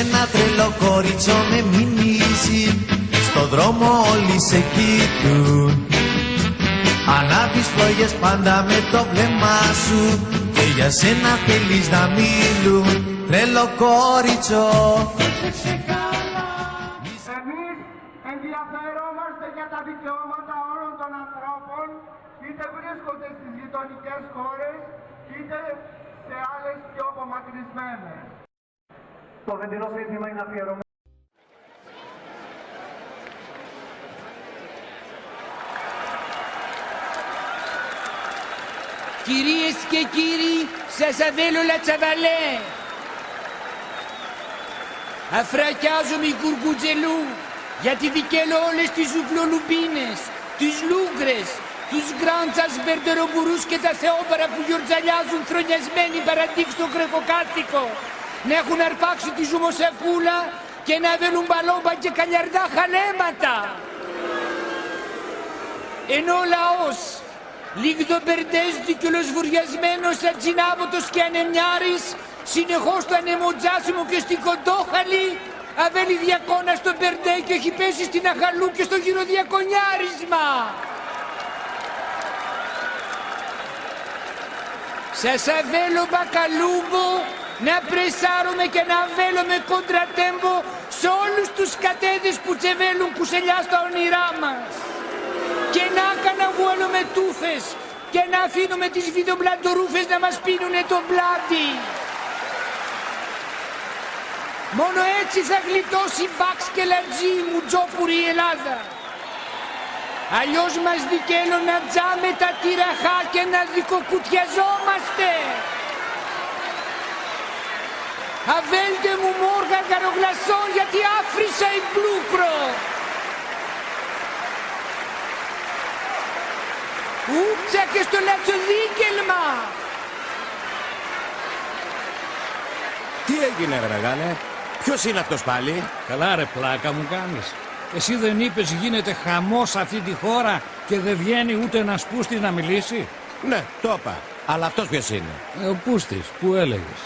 ένα τρελό κορίτσο με μηνύσει, στον δρόμο όλοι σε κοιτούν. Ανάβεις φλόγες πάντα με το βλέμμα σου και για σένα θέλεις να μιλούν. Τρελό κορίτσο. Εμείς ενδιαφερόμαστε για τα δικαιώματα όλων των ανθρώπων, είτε βρίσκονται στις γειτονικές χώρες, είτε σε άλλες πιο απομακρυσμένες. Το βεντινό σύνθημα είναι αφιερωμένο. Κυρίες και κύριοι, σας αβέλω la τσαβαλέ. Αφρακιάζομαι η κουρκουτζελού, γιατί δικαίω όλες τις ζουβλολουμπίνες, τις λούγκρες, τους γκράντσας μπερντερομπουρούς και τα θεόπαρα που γιορτζαλιάζουν χρονιασμένοι παραντήξ στο κρεκοκάθηκο, να έχουν αρπάξει τη ζουμοσακούλα και να βέλουν μπαλόμπα και καλιαρδά χαλέματα. Ενώ ο λαός, λίγδομπερντές δικαιολοσβουριασμένος ατσινάβωτος και ανεμιάρης, συνεχώς το ανεμοτζάσιμο και στην κοντόχαλη, αβέλει διακόνα στο μπερντέ και έχει πέσει στην αχαλού και στο γυροδιακονιάρισμα. Σας αβέλω μπακαλούμπο να πρεσάρουμε και να βέλουμε κοντρατέμπο σε όλους τους κατέδες που τσεβέλουν κουσελιά στα όνειρά μας. Και να καναβουέλουμε τούφες και να αφήνουμε τις βιδομπλαντορούφες να μας πίνουνε το πλάτη. Μόνο έτσι θα γλιτώσει μπαξ και λατζή μου τζόπουρη η Ελλάδα. Αλλιώς μας δικαίω να τζάμε τα τυραχά και να δικοκουτιαζόμαστε. Αβέλτε μου μόργα γαρογλασσό γιατί άφρισα η πλούκρο. Ούτσα και στο λατσοδίκελμα. Τι έγινε ρε μεγάλε, ποιος είναι αυτός πάλι? Καλά ρε πλάκα μου κάνεις. Εσύ δεν είπες γίνεται χαμός σε αυτή τη χώρα και δεν βγαίνει ούτε ένας πούστης να μιλήσει? Ναι, το είπα, αλλά αυτός ποιος είναι? Ο πούστης, που έλεγες?